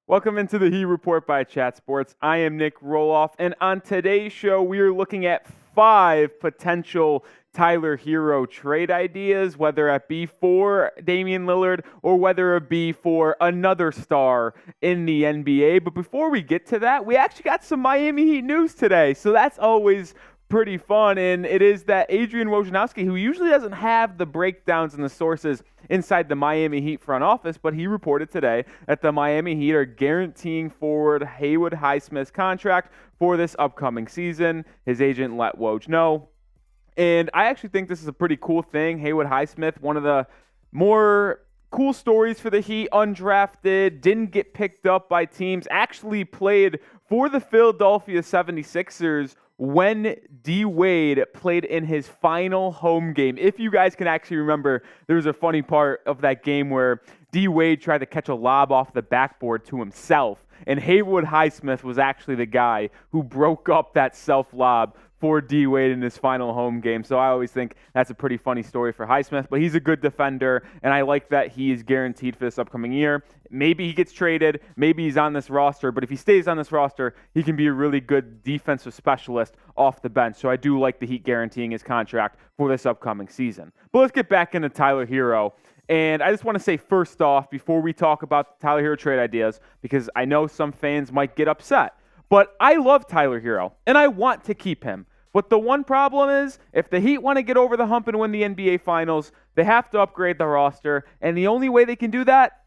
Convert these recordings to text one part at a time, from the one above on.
Welcome into the Heat Report by Chat Sports. I am Nick Roloff, and on today's show, we are looking at 5 potential Tyler Herro trade ideas, whether it be for Damian Lillard or whether it be for another star in the NBA. But before we get to that, we actually got some Miami Heat news today, so that's always pretty fun, and it is that Adrian Wojnarowski, who usually doesn't have the breakdowns and the sources inside the Miami Heat front office, but he reported today that the Miami Heat are guaranteeing forward Haywood Highsmith's contract for this upcoming season. His agent let Woj know. And I actually think this is a pretty cool thing. Haywood Highsmith, one of the more cool stories for the Heat, undrafted, didn't get picked up by teams, actually played for the Philadelphia 76ers when D. Wade played in his final home game. If you guys can actually remember, there was a funny part of that game where D. Wade tried to catch a lob off the backboard to himself, and Haywood Highsmith was actually the guy who broke up that self-lob for D. Wade in his final home game. So I always think that's a pretty funny story for Highsmith, but he's a good defender, and I like that he is guaranteed for this upcoming year. Maybe he gets traded, maybe he's on this roster, but if he stays on this roster, he can be a really good defensive specialist off the bench. So I do like the Heat guaranteeing his contract for this upcoming season. But let's get back into Tyler Herro. And I just want to say first off, before we talk about Tyler Herro trade ideas, because I know some fans might get upset, but I love Tyler Herro, and I want to keep him. But the one problem is, if the Heat want to get over the hump and win the NBA Finals, they have to upgrade the roster, and the only way they can do that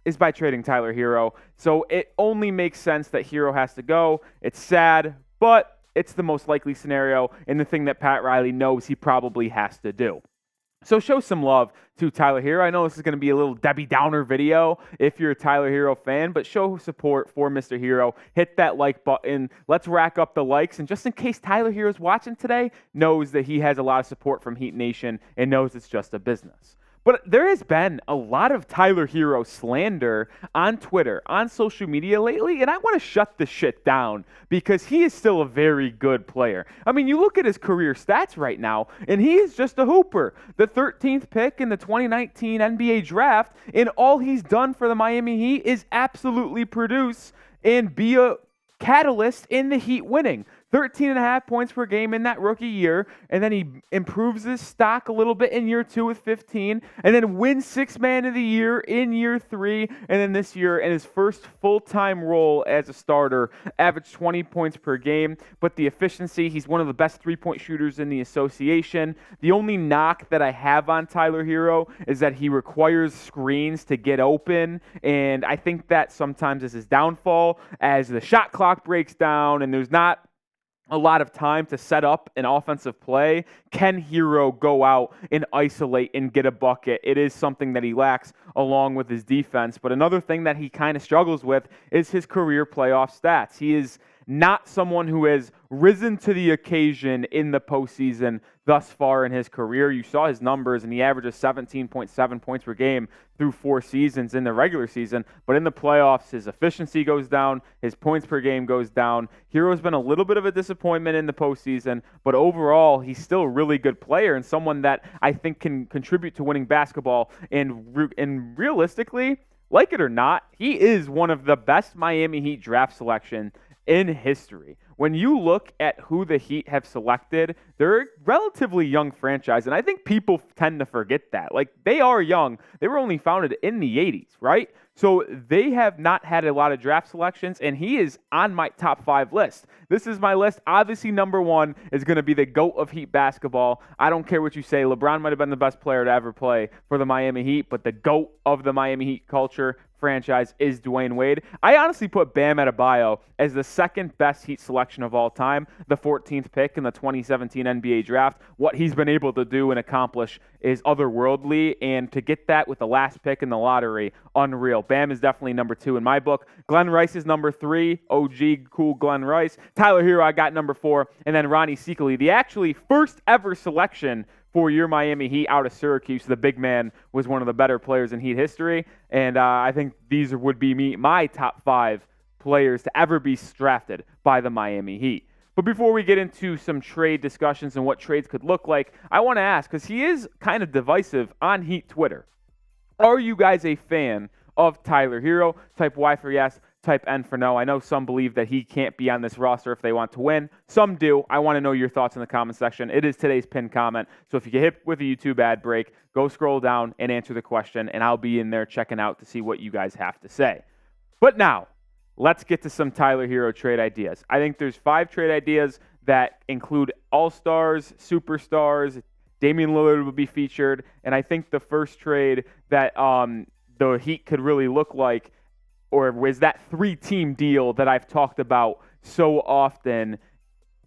is by trading Tyler Herro. So it only makes sense that Herro has to go. It's sad, but it's the most likely scenario, and the thing that Pat Riley knows he probably has to do. So show some love to Tyler Herro. I know this is going to be a little Debbie Downer video if you're a Tyler Herro fan, but show support for Mr. Herro. Hit that like button. Let's rack up the likes. And just in case Tyler Herro's watching today, knows that he has a lot of support from Heat Nation and knows it's just a business. But there has been a lot of Tyler Herro slander on Twitter, on social media lately, and I want to shut this shit down because he is still a very good player. I mean, you look at his career stats right now, and he is just a hooper. The 13th pick in the 2019 NBA draft, and all he's done for the Miami Heat is absolutely produce and be a catalyst in the Heat winning. 13.5 points per game in that rookie year, and then he improves his stock a little bit in year 2 with 15, and then wins Sixth Man of the Year in year 3, and then this year in his first full-time role as a starter, averaged 20 points per game. But the efficiency, he's one of the best three-point shooters in the association. The only knock that I have on Tyler Herro is that he requires screens to get open, and I think that sometimes is his downfall as the shot clock breaks down and there's not a lot of time to set up an offensive play. Can Herro go out and isolate and get a bucket? It is something that he lacks along with his defense. But another thing that he kind of struggles with is his career playoff stats. He is not someone who has risen to the occasion in the postseason thus far in his career. You saw his numbers, and he averages 17.7 points per game through 4 seasons in the regular season. But in the playoffs, his efficiency goes down, his points per game goes down. Herro's been a little bit of a disappointment in the postseason, but overall, he's still a really good player and someone that I think can contribute to winning basketball. And realistically, like it or not, he is one of the best Miami Heat draft selection in history. When you look at who the Heat have selected, they're a relatively young franchise, and I think people tend to forget that. Like, they are young. They were only founded in the 80s, right? So they have not had a lot of draft selections, and he is on my top 5 list. This is my list. Obviously, number 1 is going to be the GOAT of Heat basketball. I don't care what you say. LeBron might have been the best player to ever play for the Miami Heat, but the GOAT of the Miami Heat culture franchise is Dwayne Wade. I honestly put Bam Adebayo as the second best Heat selection of all time, the 14th pick in the 2017 NBA draft. What he's been able to do and accomplish is otherworldly, and to get that with the last pick in the lottery, unreal. Bam is definitely number 2 in my book. Glenn Rice is number 3, OG cool Glenn Rice. Tyler Herro, I got number 4, and then Ronnie Seikaly, the actually first ever selection for your Miami Heat out of Syracuse. The big man was one of the better players in Heat history, and I think these would be my top 5 players to ever be drafted by the Miami Heat. But before we get into some trade discussions and what trades could look like, I want to ask, because he is kind of divisive on Heat Twitter, are you guys a fan of Tyler Herro? Type Y for yes, type N for no. I know some believe that he can't be on this roster if they want to win. Some do. I want to know your thoughts in the comment section. It is today's pinned comment. So if you get hit with a YouTube ad break, go scroll down and answer the question, and I'll be in there checking out to see what you guys have to say. But now, let's get to some Tyler Herro trade ideas. I think there's 5 trade ideas that include all-stars, superstars. Damian Lillard will be featured, and I think the first trade that the Heat could really look like, or was that 3-team deal that I've talked about so often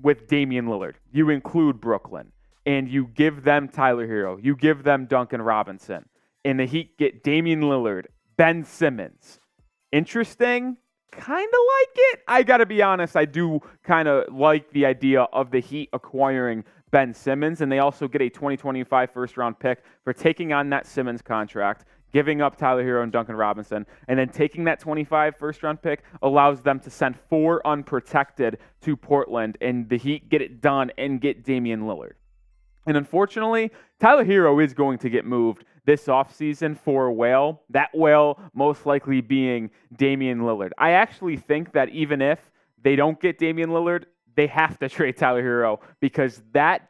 with Damian Lillard. You include Brooklyn, and you give them Tyler Herro. You give them Duncan Robinson, and the Heat get Damian Lillard, Ben Simmons. Interesting? Kind of like it. I got to be honest, I do kind of like the idea of the Heat acquiring Ben Simmons, and they also get a 2025 first-round pick for taking on that Simmons contract, giving up Tyler Herro and Duncan Robinson, and then taking that 25 first-round pick allows them to send 4 unprotected to Portland, and the Heat get it done and get Damian Lillard. And unfortunately, Tyler Herro is going to get moved this offseason for a whale, that whale most likely being Damian Lillard. I actually think that even if they don't get Damian Lillard, they have to trade Tyler Herro because that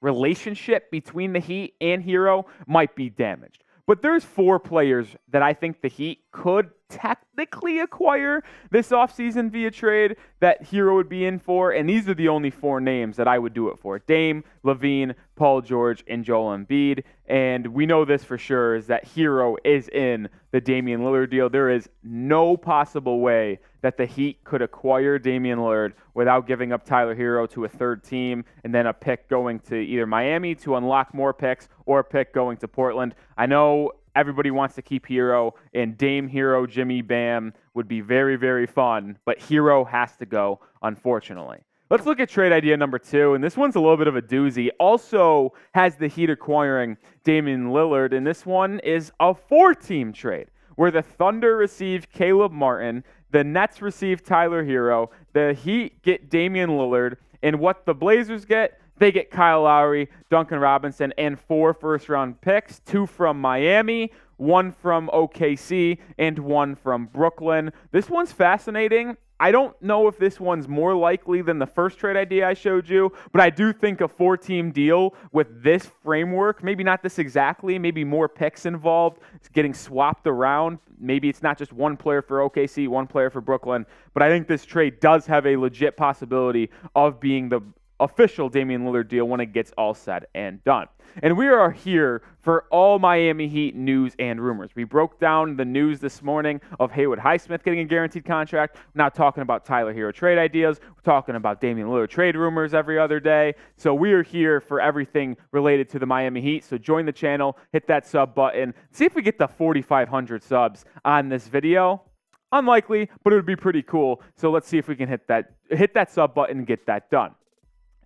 relationship between the Heat and Herro might be damaged. But there's 4 players that I think the Heat could technically acquire this offseason via trade that Herro would be in for, and these are the only 4 names that I would do it for. Dame, LaVine, Paul George, and Joel Embiid. And we know this for sure is that Herro is in the Damian Lillard deal. There is no possible way that the Heat could acquire Damian Lillard without giving up Tyler Herro to a third team and then a pick going to either Miami to unlock more picks or a pick going to Portland. I know everybody wants to keep Herro, and Dame, Herro, Jimmy, Bam would be very, very fun, but Herro has to go, unfortunately. Let's look at trade idea number 2, and this one's a little bit of a doozy. Also has the Heat acquiring Damian Lillard, and this one is a 4-team trade where the Thunder received Caleb Martin, the Nets received Tyler Herro, the Heat get Damian Lillard, and what the Blazers get, they get Kyle Lowry, Duncan Robinson, and 4 first-round picks, 2 from Miami, 1 from OKC, and 1 from Brooklyn. This one's fascinating. I don't know if this one's more likely than the first trade idea I showed you, but I do think a 4-team deal with this framework, maybe not this exactly, maybe more picks involved, it's getting swapped around. Maybe it's not just 1 player for OKC, 1 player for Brooklyn, but I think this trade does have a legit possibility of being the official Damian Lillard deal when it gets all said and done. And we are here for all Miami Heat news and rumors. We broke down the news this morning of Haywood Highsmith getting a guaranteed contract. We're not talking about Tyler Herro trade ideas. We're talking about Damian Lillard trade rumors every other day. So we are here for everything related to the Miami Heat. So join the channel, hit that sub button, see if we get the 4,500 subs on this video. Unlikely, but it would be pretty cool. So let's see if we can hit that sub button and get that done.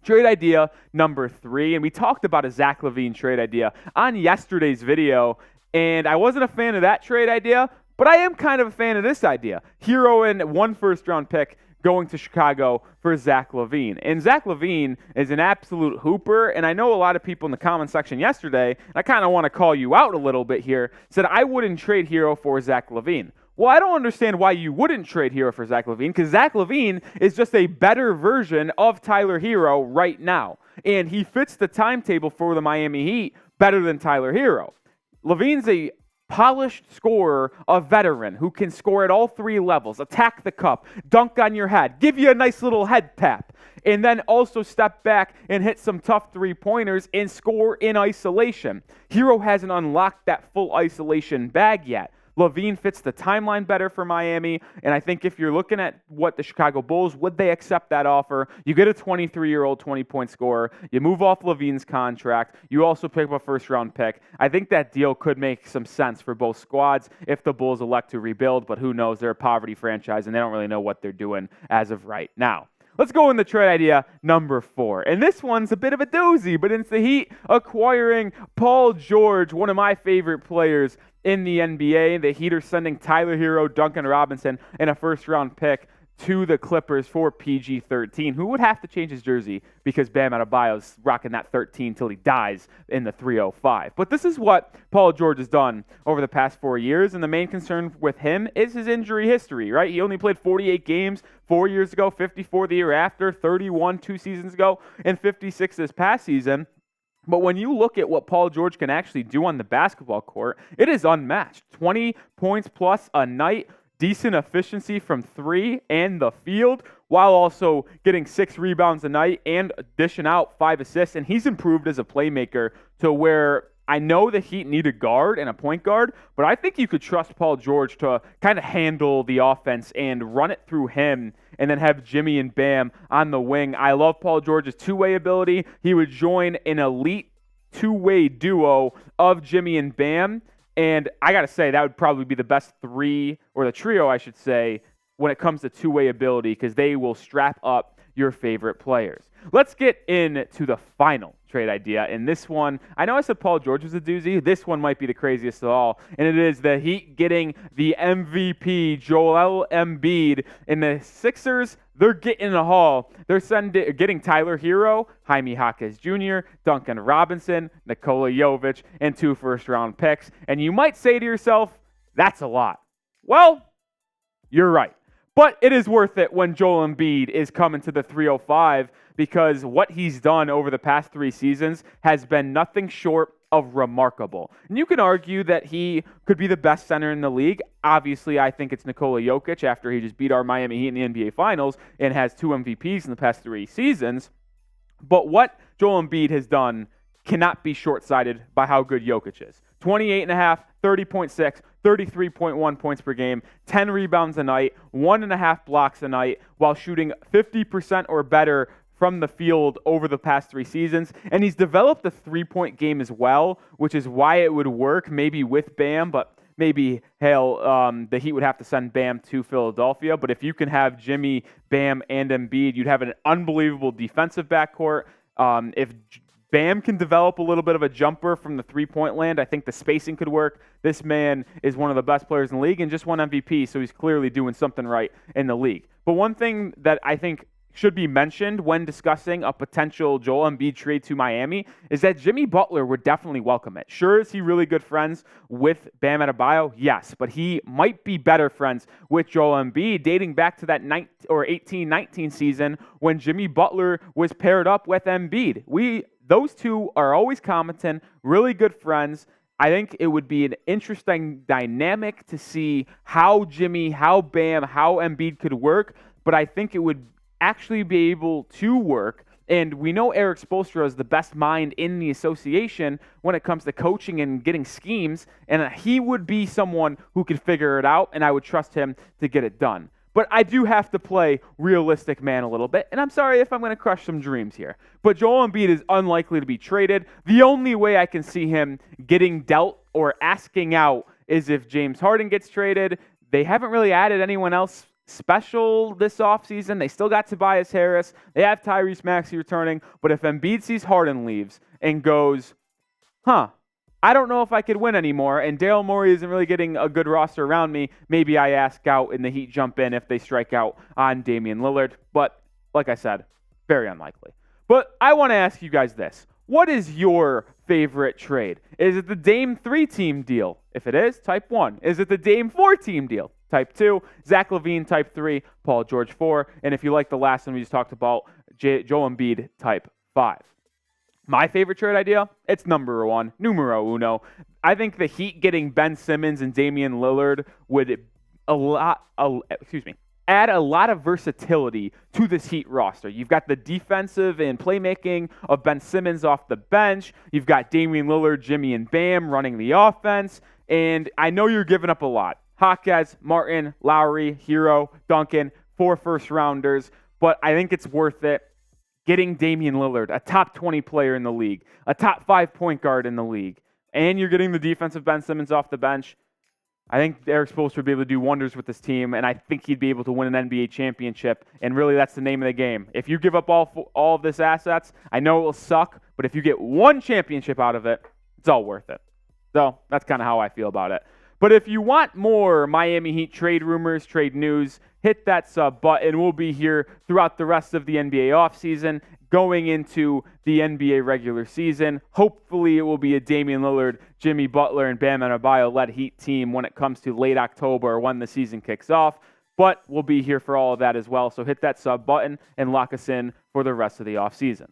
Trade idea number 3, and we talked about a Zach LaVine trade idea on yesterday's video, and I wasn't a fan of that trade idea, but I am kind of a fan of this idea. Herro and 1 first-round pick going to Chicago for Zach LaVine. And Zach LaVine is an absolute hooper, and I know a lot of people in the comment section yesterday, and I kind of want to call you out a little bit here, said I wouldn't trade Herro for Zach LaVine. Well, I don't understand why you wouldn't trade Herro for Zach LaVine, because Zach LaVine is just a better version of Tyler Herro right now. And he fits the timetable for the Miami Heat better than Tyler Herro. LaVine's a polished scorer, a veteran who can score at all 3 levels, attack the cup, dunk on your head, give you a nice little head tap, and then also step back and hit some tough 3-pointers and score in isolation. Herro hasn't unlocked that full isolation bag yet. LaVine fits the timeline better for Miami, and I think if you're looking at what the Chicago Bulls, would they accept that offer? You get a 23-year-old 20-point scorer. You move off LaVine's contract. You also pick up a first-round pick. I think that deal could make some sense for both squads if the Bulls elect to rebuild, but who knows? They're a poverty franchise, and they don't really know what they're doing as of right now. Let's go in the trade idea number 4. And this one's a bit of a doozy, but it's the Heat acquiring Paul George, one of my favorite players in the NBA. The Heat are sending Tyler Herro, Duncan Robinson, and a first-round pick to the Clippers for PG-13, who would have to change his jersey because Bam Adebayo's rocking that 13 till he dies in the 305. But this is what Paul George has done over the past 4 years, and the main concern with him is his injury history, right? He only played 48 games 4 years ago, 54 the year after, 31 2 seasons ago, and 56 this past season. But when you look at what Paul George can actually do on the basketball court, it is unmatched. 20 points plus a night, decent efficiency from three and the field, while also getting 6 rebounds a night and dishing out 5 assists. And he's improved as a playmaker to where I know the Heat need a guard and a point guard, but I think you could trust Paul George to kind of handle the offense and run it through him and then have Jimmy and Bam on the wing. I love Paul George's two-way ability. He would join an elite two-way duo of Jimmy and Bam. And I got to say, that would probably be the best three, or the trio, I should say, when it comes to two-way ability, because they will strap up your favorite players. Let's get into the final trade idea. And this one, I know I said Paul George was a doozy. This one might be the craziest of all. And it is the Heat getting the MVP, Joel Embiid. And the Sixers, they're getting a haul. They're getting Tyler Herro, Jaime Jaquez Jr., Duncan Robinson, Nikola Jovic, and 2 first-round picks. And you might say to yourself, that's a lot. Well, you're right. But it is worth it when Joel Embiid is coming to the 305, because what he's done over the past 3 seasons has been nothing short of remarkable. And you can argue that he could be the best center in the league. Obviously, I think it's Nikola Jokic after he just beat our Miami Heat in the NBA Finals and has 2 MVPs in the past 3 seasons. But what Joel Embiid has done cannot be short-sighted by how good Jokic is. 28.5, 30.6, 33.1 points per game, 10 rebounds a night, 1.5 blocks a night, while shooting 50% or better from the field over the past 3 seasons. And he's developed a 3-point game as well, which is why it would work maybe with Bam, but maybe, the Heat would have to send Bam to Philadelphia. But if you can have Jimmy, Bam, and Embiid, you'd have an unbelievable defensive backcourt. If Bam can develop a little bit of a jumper from the 3-point land, I think the spacing could work. This man is one of the best players in the league and just won MVP, so he's clearly doing something right in the league. But one thing that I think should be mentioned when discussing a potential Joel Embiid trade to Miami is that Jimmy Butler would definitely welcome it. Sure, is he really good friends with Bam Adebayo? Yes, but he might be better friends with Joel Embiid, dating back to that 18-19 season when Jimmy Butler was paired up with Embiid. Those two are always commenting, really good friends. I think it would be an interesting dynamic to see how Jimmy, how Bam, how Embiid could work, but I think it would actually be able to work. And we know Eric Spoelstra is the best mind in the association when it comes to coaching and getting schemes, and he would be someone who could figure it out, and I would trust him to get it done. But I do have to play realistic man a little bit, and I'm sorry if I'm going to crush some dreams here. But Joel Embiid is unlikely to be traded. The only way I can see him getting dealt or asking out is if James Harden gets traded. They haven't really added anyone else special this offseason. They still got Tobias Harris. They have Tyrese Maxey returning. But if Embiid sees Harden leaves and goes, I don't know if I could win anymore, and Daryl Morey isn't really getting a good roster around me, maybe I ask out and the Heat jump in if they strike out on Damian Lillard. But like I said, very unlikely. But I want to ask you guys this. What is your favorite trade? Is it the Dame 3-team deal? If it is, type 1. Is it the Dame 4-team deal? Type 2. Zach LaVine, type 3. Paul George, 4. And if you like the last one we just talked about, Joel Embiid, type 5. My favorite trade idea, it's numero uno. I think the Heat getting Ben Simmons and Damian Lillard would add a lot of versatility to this Heat roster. You've got the defensive and playmaking of Ben Simmons off the bench. You've got Damian Lillard, Jimmy, and Bam running the offense. And I know you're giving up a lot. Jaquez, Martin, Lowry, Herro, Duncan, 4 first-rounders. But I think it's worth it. Getting Damian Lillard, a top 20 player in the league, a top 5 point guard in the league, and you're getting the defensive Ben Simmons off the bench. I think Eric Spoelstra would be able to do wonders with this team, and I think he'd be able to win an NBA championship, and really that's the name of the game. If you give up all of this assets, I know it will suck, but if you get one championship out of it, it's all worth it. So that's kind of how I feel about it. But if you want more Miami Heat trade rumors, trade news, hit that sub button. We'll be here throughout the rest of the NBA offseason, going into the NBA regular season. Hopefully it will be a Damian Lillard, Jimmy Butler, and Bam Adebayo-led Heat team when it comes to late October or when the season kicks off. But we'll be here for all of that as well. So hit that sub button and lock us in for the rest of the offseason.